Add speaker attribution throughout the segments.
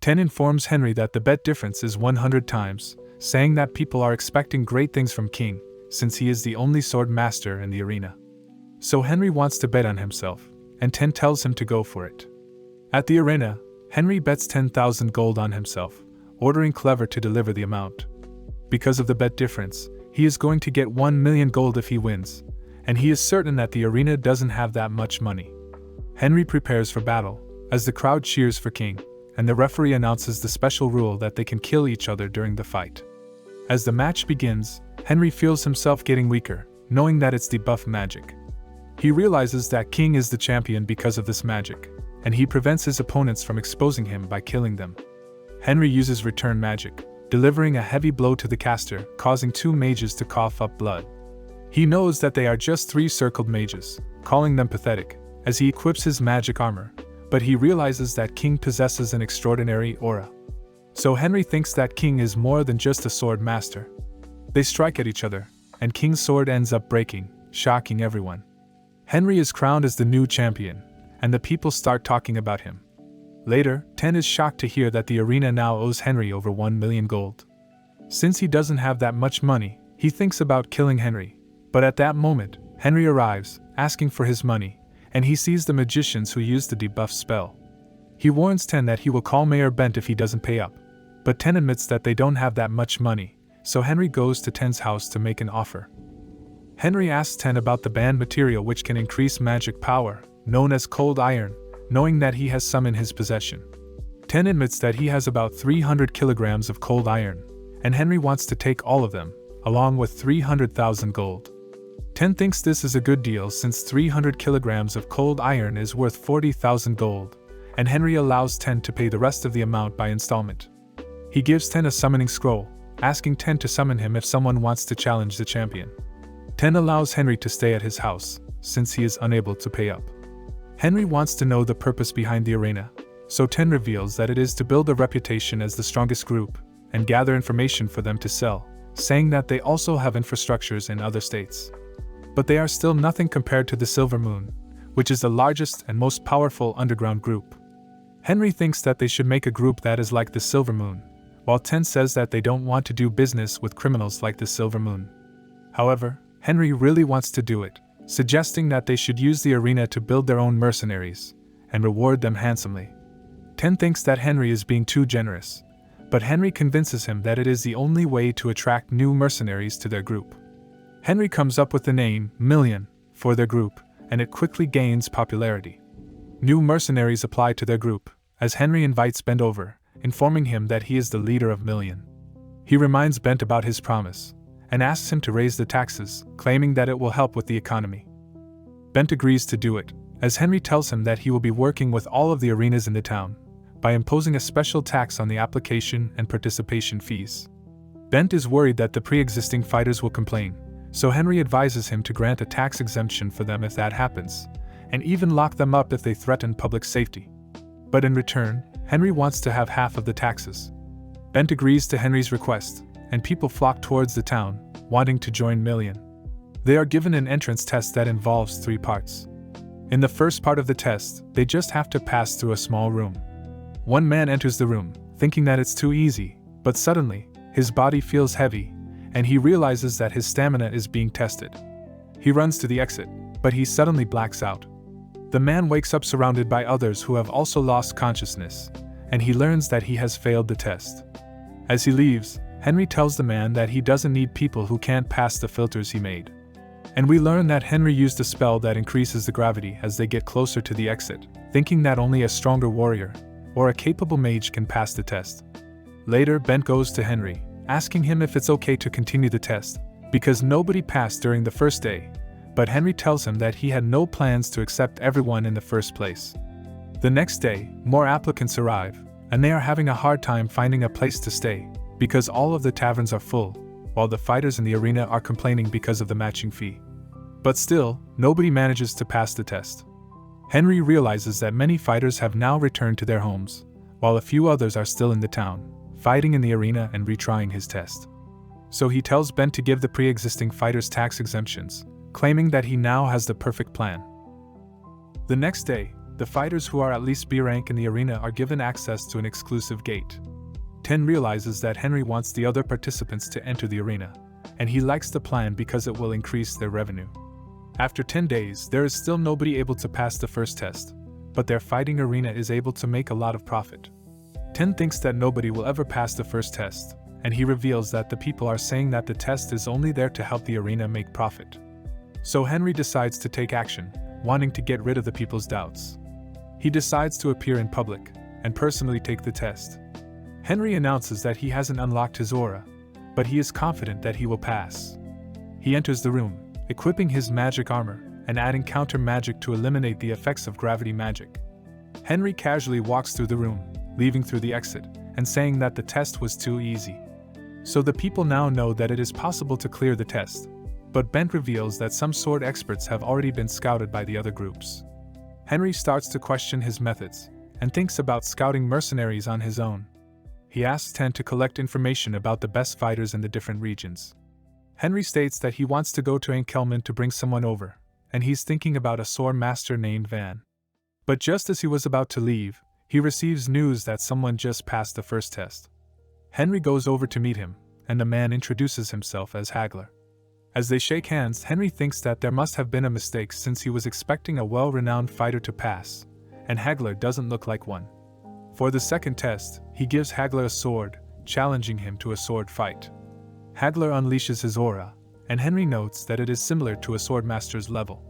Speaker 1: 10 informs Henry that the bet difference is 100 times, saying that people are expecting great things from King, since he is the only sword master in the arena. So Henry wants to bet on himself, and 10 tells him to go for it. At the arena, Henry bets 10,000 gold on himself, ordering Clever to deliver the amount. Because of the bet difference, he is going to get 1 million gold if he wins, and he is certain that the arena doesn't have that much money. Henry prepares for battle, as the crowd cheers for King, and the referee announces the special rule that they can kill each other during the fight. As the match begins, Henry feels himself getting weaker, knowing that it's debuff magic. He realizes that King is the champion because of this magic, and he prevents his opponents from exposing him by killing them. Henry uses return magic, delivering a heavy blow to the caster, causing 2 mages to cough up blood. He knows that they are just 3 circled mages, calling them pathetic, as he equips his magic armor, but he realizes that King possesses an extraordinary aura. So Henry thinks that King is more than just a sword master. They strike at each other, and King's sword ends up breaking, shocking everyone. Henry is crowned as the new champion, and the people start talking about him. Later, 10 is shocked to hear that the arena now owes Henry over 1 million gold. Since he doesn't have that much money, he thinks about killing Henry, but at that moment, Henry arrives, asking for his money, and he sees the magicians who use the debuff spell. He warns 10 that he will call Mayor Bent if he doesn't pay up, but 10 admits that they don't have that much money, so Henry goes to 10's house to make an offer. Henry asks 10 about the banned material which can increase magic power, known as cold iron, knowing that he has some in his possession. 10 admits that he has about 300 kilograms of cold iron, and Henry wants to take all of them, along with 300,000 gold. 10 thinks this is a good deal since 300 kilograms of cold iron is worth 40,000 gold, and Henry allows 10 to pay the rest of the amount by installment. He gives 10 a summoning scroll, asking 10 to summon him if someone wants to challenge the champion. 10 allows Henry to stay at his house, since he is unable to pay up. Henry wants to know the purpose behind the arena, so 10 reveals that it is to build a reputation as the strongest group, and gather information for them to sell, saying that they also have infrastructures in other states. But they are still nothing compared to the Silver Moon, which is the largest and most powerful underground group. Henry thinks that they should make a group that is like the Silver Moon, while 10 says that they don't want to do business with criminals like the Silver Moon. However, Henry really wants to do it, suggesting that they should use the arena to build their own mercenaries, and reward them handsomely. 10 thinks that Henry is being too generous, but Henry convinces him that it is the only way to attract new mercenaries to their group. Henry comes up with the name Million for their group, and it quickly gains popularity. New mercenaries apply to their group, as Henry invites Bent over, informing him that he is the leader of Million. He reminds Bent about his promise, and asks him to raise the taxes, claiming that it will help with the economy. Bent agrees to do it, as Henry tells him that he will be working with all of the arenas in the town, by imposing a special tax on the application and participation fees. Bent is worried that the pre-existing fighters will complain, so Henry advises him to grant a tax exemption for them if that happens, and even lock them up if they threaten public safety. But in return, Henry wants to have half of the taxes. Bent agrees to Henry's request, and people flock towards the town, wanting to join Million. They are given an entrance test that involves 3 parts. In the first part of the test, they just have to pass through a small room. One man enters the room, thinking that it's too easy, but suddenly, his body feels heavy, and he realizes that his stamina is being tested. He runs to the exit, but he suddenly blacks out. The man wakes up surrounded by others who have also lost consciousness, and he learns that he has failed the test. As he leaves, Henry tells the man that he doesn't need people who can't pass the filters he made. And we learn that Henry used a spell that increases the gravity as they get closer to the exit, thinking that only a stronger warrior, or a capable mage can pass the test. Later, Bent goes to Henry, asking him if it's okay to continue the test, because nobody passed during the first day, but Henry tells him that he had no plans to accept everyone in the first place. The next day, more applicants arrive, and they are having a hard time finding a place to stay, because all of the taverns are full, while the fighters in the arena are complaining because of the matching fee. But still, nobody manages to pass the test. Henry realizes that many fighters have now returned to their homes, while a few others are still in the town, fighting in the arena and retrying his test. So he tells Bent to give the pre-existing fighters tax exemptions, claiming that he now has the perfect plan. The next day, The fighters who are at least B rank in the arena are given access to an exclusive gate. 10 realizes that Henry wants the other participants to enter the arena, and he likes the plan because it will increase their revenue. After 10 days, there is still nobody able to pass the first test, but their fighting arena is able to make a lot of profit. 10 thinks that nobody will ever pass the first test, and he reveals that the people are saying that the test is only there to help the arena make profit. So Henry decides to take action, wanting to get rid of the people's doubts. He decides to appear in public and personally take the test. Henry announces that he hasn't unlocked his aura, but he is confident that he will pass. He enters the room, equipping his magic armor and adding counter magic to eliminate the effects of gravity magic. Henry casually walks through the room, leaving through the exit, and saying that the test was too easy. So the people now know that it is possible to clear the test, but Bent reveals that some sword experts have already been scouted by the other groups. Henry starts to question his methods, and thinks about scouting mercenaries on his own. He asks 10 to collect information about the best fighters in the different regions. Henry states that he wants to go to Enkelman to bring someone over, and he's thinking about a sword master named Van. But just as he was about to leave, he receives news that someone just passed the first test. Henry goes over to meet him, and the man introduces himself as Hagler. As they shake hands, Henry thinks that there must have been a mistake since he was expecting a well-renowned fighter to pass, and Hagler doesn't look like one. For the second test, he gives Hagler a sword, challenging him to a sword fight. Hagler unleashes his aura, and Henry notes that it is similar to a swordmaster's level.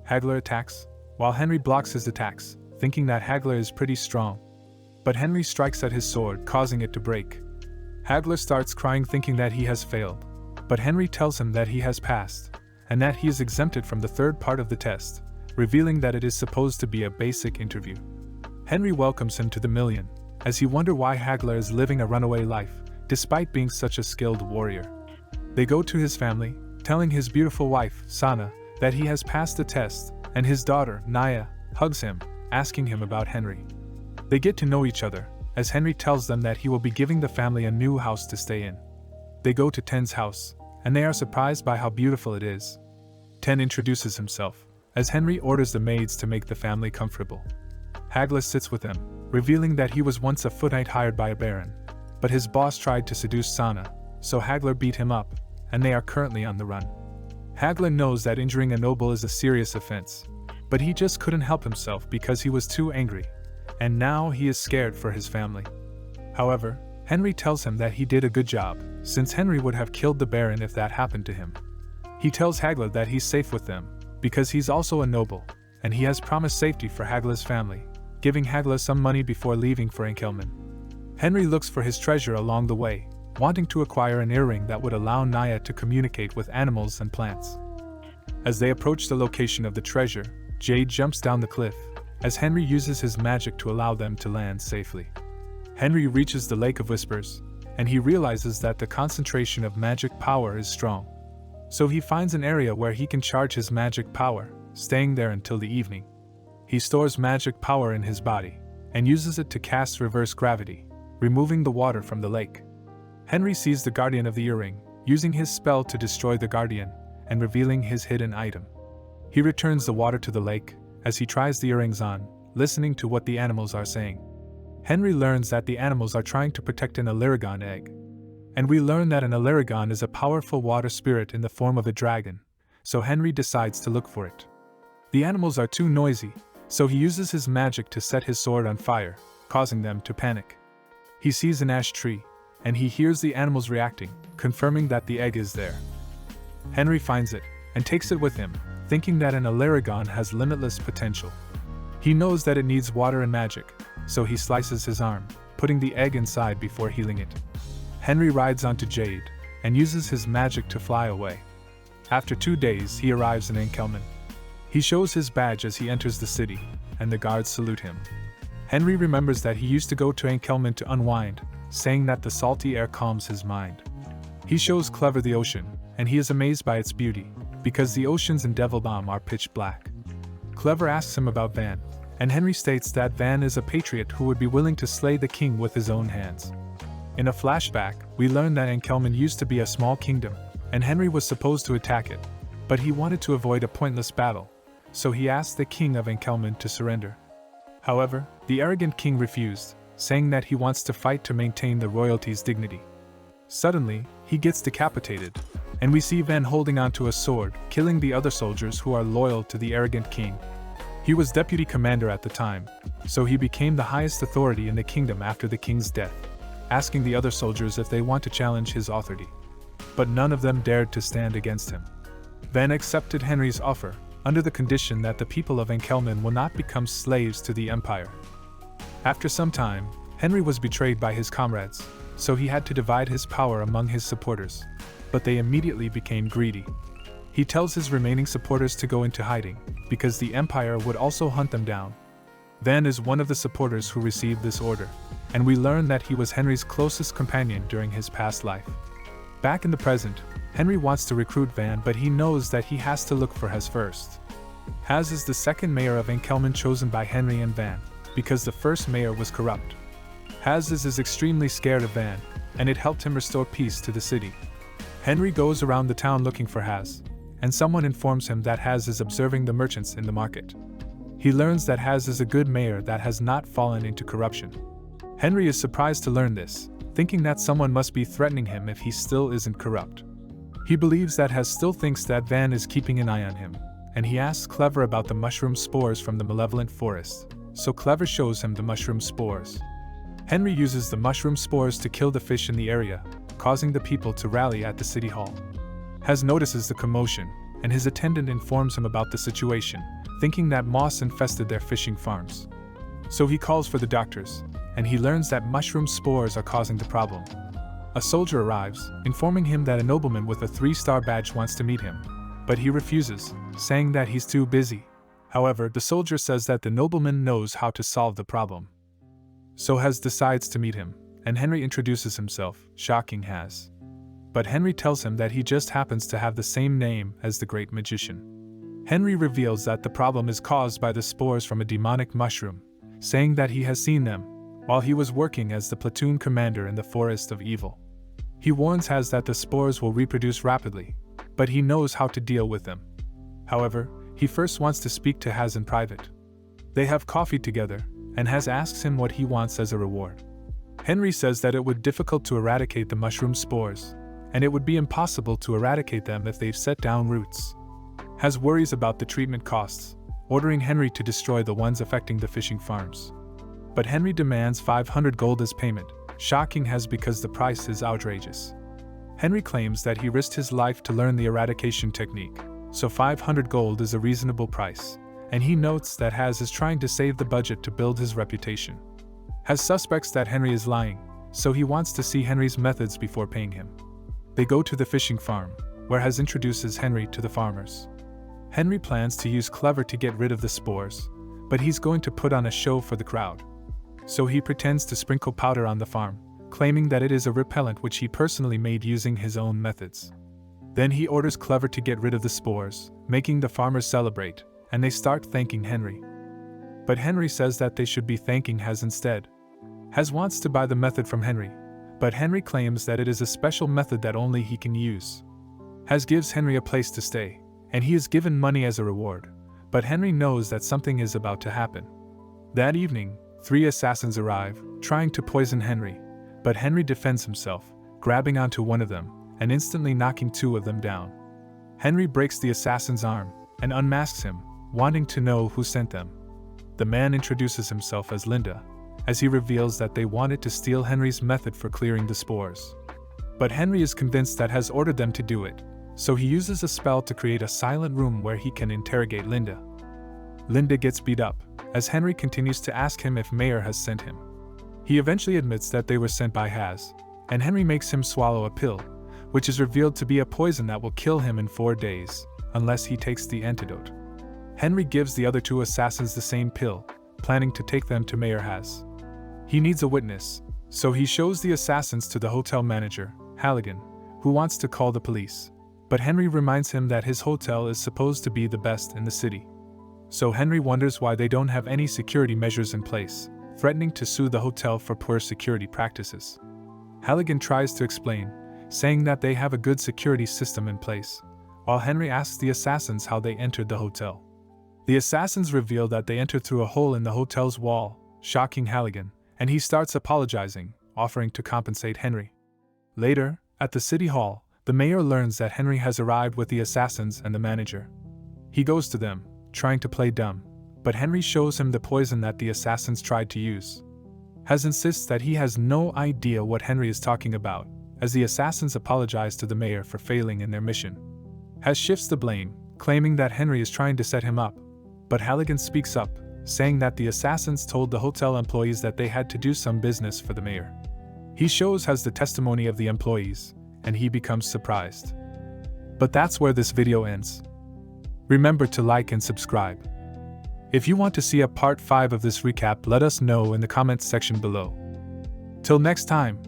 Speaker 1: Hagler attacks, while Henry blocks his attacks, thinking that Hagler is pretty strong. But Henry strikes at his sword, causing it to break. Hagler starts crying, thinking that he has failed, but Henry tells him that he has passed, and that he is exempted from the third part of the test, revealing that it is supposed to be a basic interview. Henry welcomes him to the million, as he wonders why Hagler is living a runaway life, despite being such a skilled warrior. They go to his family, telling his beautiful wife, Sana, that he has passed the test, and his daughter, Naya, hugs him, asking him about Henry. They get to know each other, as Henry tells them that he will be giving the family a new house to stay in. They go to Ten's house, and they are surprised by how beautiful it is. Ten introduces himself, as Henry orders the maids to make the family comfortable. Hagler sits with them, revealing that he was once a foot knight hired by a baron, but his boss tried to seduce Sana, so Hagler beat him up, and they are currently on the run. Hagler knows that injuring a noble is a serious offense, but he just couldn't help himself because he was too angry, and now he is scared for his family. However, Henry tells him that he did a good job, since Henry would have killed the baron if that happened to him. He tells Hagler that he's safe with them, because he's also a noble, and he has promised safety for Hagler's family, giving Hagler some money before leaving for Enkelman. Henry looks for his treasure along the way, wanting to acquire an earring that would allow Naya to communicate with animals and plants. As they approach the location of the treasure, Jade jumps down the cliff, as Henry uses his magic to allow them to land safely. Henry reaches the Lake of Whispers, and he realizes that the concentration of magic power is strong. So he finds an area where he can charge his magic power, staying there until the evening. He stores magic power in his body, and uses it to cast reverse gravity, removing the water from the lake. Henry sees the guardian of the earring, using his spell to destroy the guardian, and revealing his hidden item. He returns the water to the lake, as he tries the earrings on, listening to what the animals are saying. Henry learns that the animals are trying to protect an Illyrigon egg. And we learn that an Illyrigon is a powerful water spirit in the form of a dragon, so Henry decides to look for it. The animals are too noisy, so he uses his magic to set his sword on fire, causing them to panic. He sees an ash tree, and he hears the animals reacting, confirming that the egg is there. Henry finds it, and takes it with him, thinking that an Illyrigon has limitless potential. He knows that it needs water and magic, so he slices his arm, putting the egg inside before healing it. Henry rides onto Jade, and uses his magic to fly away. After 2 days, he arrives in Enkelman. He shows his badge as he enters the city, and the guards salute him. Henry remembers that he used to go to Enkelman to unwind, saying that the salty air calms his mind. He shows Clever the ocean, and he is amazed by its beauty, because the oceans in Devilbaum are pitch black. Clever asks him about Van, and Henry states that Van is a patriot who would be willing to slay the king with his own hands. In a flashback, we learn that Enkelman used to be a small kingdom, and Henry was supposed to attack it, but he wanted to avoid a pointless battle, so he asked the king of Enkelman to surrender. However, the arrogant king refused, saying that he wants to fight to maintain the royalty's dignity. Suddenly, he gets decapitated, and we see Van holding onto a sword, killing the other soldiers who are loyal to the arrogant king. He was deputy commander at the time, so he became the highest authority in the kingdom after the king's death, asking the other soldiers if they want to challenge his authority. But none of them dared to stand against him. Van accepted Henry's offer, under the condition that the people of Enkelman will not become slaves to the empire. After some time, Henry was betrayed by his comrades, so he had to divide his power among his supporters, but they immediately became greedy. He tells his remaining supporters to go into hiding, because the empire would also hunt them down. Van is one of the supporters who received this order, and we learn that he was Henry's closest companion during his past life. Back in the present, Henry wants to recruit Van, but he knows that he has to look for Has first. Has is the second mayor of Enkelman chosen by Henry and Van, because the first mayor was corrupt. Has is extremely scared of Van, and it helped him restore peace to the city. Henry goes around the town looking for Has, and someone informs him that Has is observing the merchants in the market. He learns that Has is a good mayor that has not fallen into corruption. Henry is surprised to learn this, thinking that someone must be threatening him if he still isn't corrupt. He believes that Has still thinks that Van is keeping an eye on him, and he asks Clever about the mushroom spores from the malevolent forest, so Clever shows him the mushroom spores. Henry uses the mushroom spores to kill the fish in the area, causing the people to rally at the city hall. Has notices the commotion, and his attendant informs him about the situation, thinking that moss infested their fishing farms. So he calls for the doctors, and he learns that mushroom spores are causing the problem. A soldier arrives, informing him that a nobleman with a 3-star badge wants to meet him, but he refuses, saying that he's too busy. However, the soldier says that the nobleman knows how to solve the problem. So Has decides to meet him, and Henry introduces himself, shocking Has. But Henry tells him that he just happens to have the same name as the great magician. Henry reveals that the problem is caused by the spores from a demonic mushroom, saying that he has seen them while he was working as the platoon commander in the Forest of Evil. He warns Has that the spores will reproduce rapidly, but he knows how to deal with them. However, he first wants to speak to Has in private. They have coffee together, and Has asks him what he wants as a reward. Henry says that it would be difficult to eradicate the mushroom spores, and it would be impossible to eradicate them if they've set down roots. Has worries about the treatment costs, ordering Henry to destroy the ones affecting the fishing farms. But Henry demands 500 gold as payment, shocking Has because the price is outrageous. Henry claims that he risked his life to learn the eradication technique, so 500 gold is a reasonable price, and he notes that Has is trying to save the budget to build his reputation. Has suspects that Henry is lying, so he wants to see Henry's methods before paying him. They go to the fishing farm, where Has introduces Henry to the farmers. Henry plans to use Clever to get rid of the spores, but he's going to put on a show for the crowd. So he pretends to sprinkle powder on the farm, claiming that it is a repellent which he personally made using his own methods. Then he orders Clever to get rid of the spores, making the farmers celebrate, and they start thanking Henry. But Henry says that they should be thanking Has instead. Has wants to buy the method from Henry, but Henry claims that it is a special method that only he can use. Has gives Henry a place to stay, and he is given money as a reward, but Henry knows that something is about to happen. That evening, 3 assassins arrive, trying to poison Henry, but Henry defends himself, grabbing onto one of them, and instantly knocking 2 of them down. Henry breaks the assassin's arm, and unmasks him, wanting to know who sent them. The man introduces himself as Linda, as he reveals that they wanted to steal Henry's method for clearing the spores. But Henry is convinced that Has ordered them to do it, so he uses a spell to create a silent room where he can interrogate Linda. Linda gets beat up, as Henry continues to ask him if Mayer has sent him. He eventually admits that they were sent by Has, and Henry makes him swallow a pill, which is revealed to be a poison that will kill him in 4 days, unless he takes the antidote. Henry gives the other 2 assassins the same pill, planning to take them to Mayor Has. He needs a witness, so he shows the assassins to the hotel manager, Halligan, who wants to call the police. But Henry reminds him that his hotel is supposed to be the best in the city. So Henry wonders why they don't have any security measures in place, threatening to sue the hotel for poor security practices. Halligan tries to explain, saying that they have a good security system in place, while Henry asks the assassins how they entered the hotel. The assassins reveal that they entered through a hole in the hotel's wall, shocking Halligan, and he starts apologizing, offering to compensate Henry. Later, at the city hall, the mayor learns that Henry has arrived with the assassins and the manager. He goes to them, trying to play dumb, but Henry shows him the poison that the assassins tried to use. Has insists that he has no idea what Henry is talking about, as the assassins apologize to the mayor for failing in their mission. Has shifts the blame, claiming that Henry is trying to set him up, but Halligan speaks up, saying that the assassins told the hotel employees that they had to do some business for the mayor. He shows has the testimony of the employees, and he becomes surprised. But that's where this video ends. Remember to like and subscribe. If you want to see a part 5 of this recap, let us know in the comments section below. Till next time.